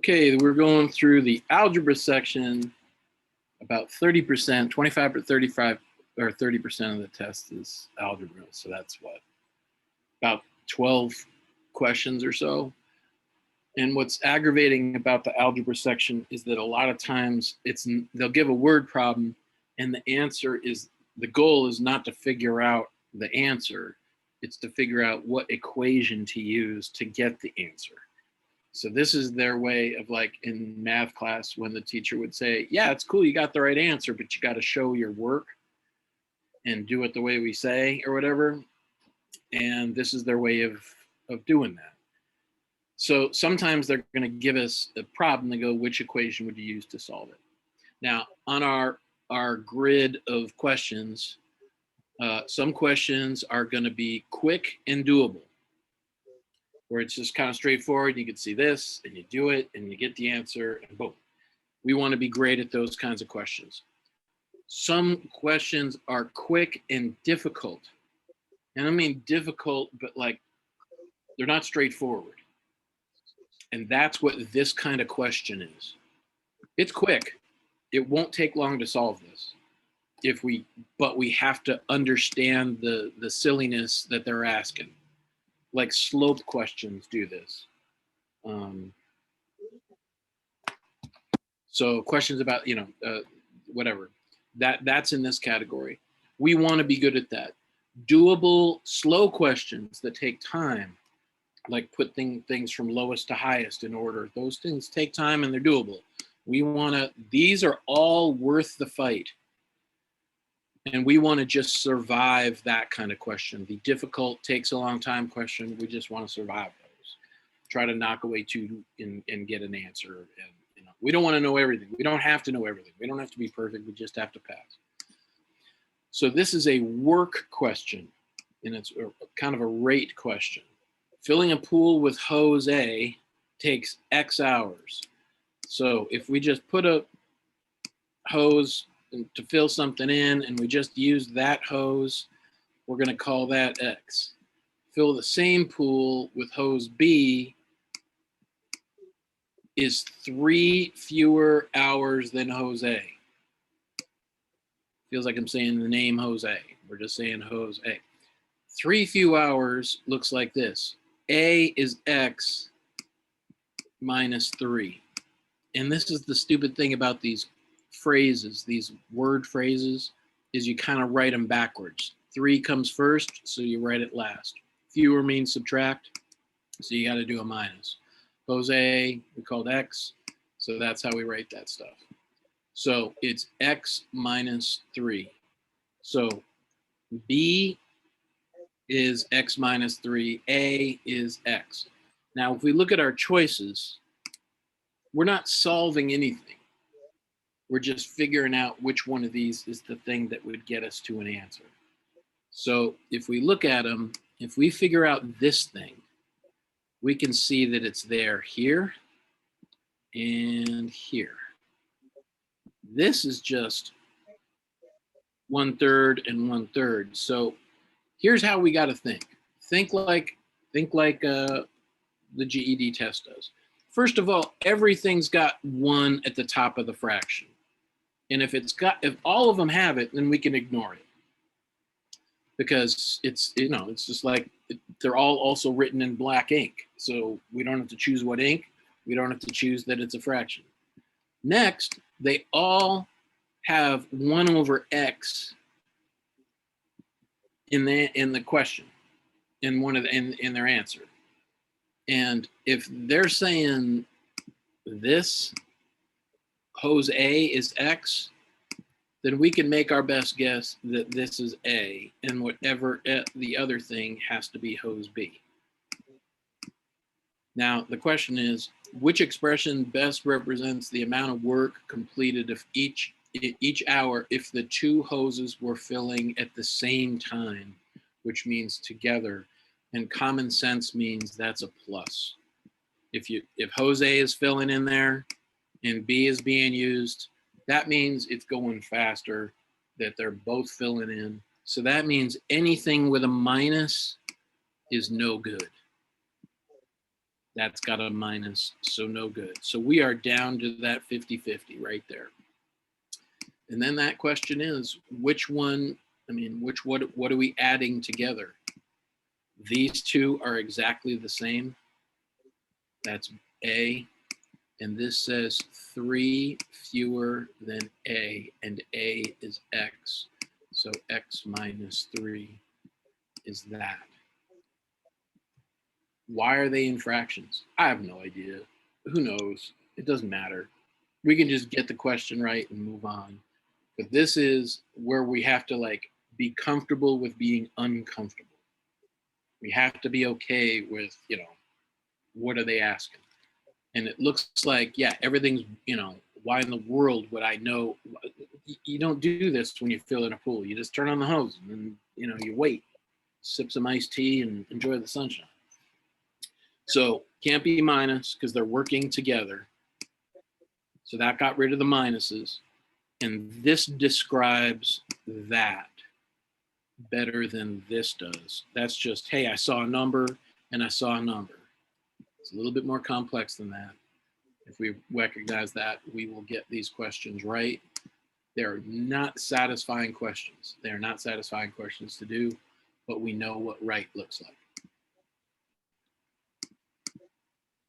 Okay, we're going through the algebra section. About 30%, 25 to 35 or 30% of the test is algebra. So that's what, about 12 questions or so. And what's aggravating about the algebra section is that a lot of times they'll give a word problem and the answer is, the goal is not to figure out the answer, it's to figure out what equation to use to get the answer. So this is their way of, like in math class, when the teacher would say, yeah, it's cool, you got the right answer, but you got to show your work and do it the way we say or whatever. And this is their way of doing that. So sometimes they're going to give us a problem. They go, which equation would you use to solve it? Now, on our grid of questions, some questions are going to be quick and doable, where it's just kind of straightforward. You can see this and you do it and you get the answer and boom. We want to be great at those kinds of questions. Some questions are quick and difficult. And I mean difficult, but like they're not straightforward. And that's what this kind of question is. It's quick. It won't take long to solve this. But we have to understand the silliness that they're asking. Like slope questions do this. So questions about, whatever, that's in this category. We want to be good at that. Doable, slow questions that take time, like putting things from lowest to highest in order. Those things take time and they're doable. These are all worth the fight. And we want to just survive that kind of question. The difficult, takes a long time question, we just want to survive those. Try to knock away two and get an answer. And we don't want to know everything. We don't have to know everything. We don't have to be perfect. We just have to pass. So this is a work question, and it's kind of a rate question. Filling a pool with hose A takes X hours. So if we just put a hose to fill something in and we just use that hose, we're going to call that X. Fill the same pool with hose B is 3 fewer hours than hose A. Feels like I'm saying the name Jose. We're just saying hose A. 3 few hours looks like this. A is X minus 3. And this is the stupid thing about these phrases, these word phrases, is you kind of write them backwards. 3 comes first, so you write it last. Fewer means subtract, so you got to do a minus. Jose, we called X, so that's how we write that stuff. So it's X minus 3. So B is X minus 3, A is X. Now, if we look at our choices, we're not solving anything. We're just figuring out which one of these is the thing that would get us to an answer. So if we look at them, if we figure out this thing, we can see that it's there here and here. This is just 1/3 and 1/3. So here's how we got to think. Think like the GED test does. First of all, everything's got 1 at the top of the fraction. And if all of them have it, then we can ignore it. Because it's just like they're all also written in black ink. So we don't have to choose what ink. We don't have to choose that it's a fraction. Next, they all have 1 over X in the question, in their answer. And if they're saying this hose A is X, then we can make our best guess that this is A, and whatever the other thing has to be hose B. Now, the question is, which expression best represents the amount of work completed of each hour if the 2 hoses were filling at the same time, which means together, and common sense means that's a plus. If hose A is filling in there and B is being used, that means it's going faster, that they're both filling in. So that means anything with a minus is no good. That's got a minus, so no good. So we are down to that 50-50 right there. And then that question is, which one, what are we adding together? These two are exactly the same. That's A. And this says 3 fewer than A, and A is X. So X minus 3 is that. Why are they in fractions? I have no idea. Who knows? It doesn't matter. We can just get the question right and move on. But this is where we have to like be comfortable with being uncomfortable. We have to be okay with, what are they asking? And it looks like, yeah, everything's, why in the world would I know? You don't do this when you fill in a pool. You just turn on the hose and then, you wait, sip some iced tea and enjoy the sunshine. So can't be minus because they're working together. So that got rid of the minuses. And this describes that better than this does. That's just, hey, I saw a number and I saw a number. It's a little bit more complex than that. If we recognize that, we will get these questions right. They're not satisfying questions. They're not satisfying questions to do, but we know what right looks like.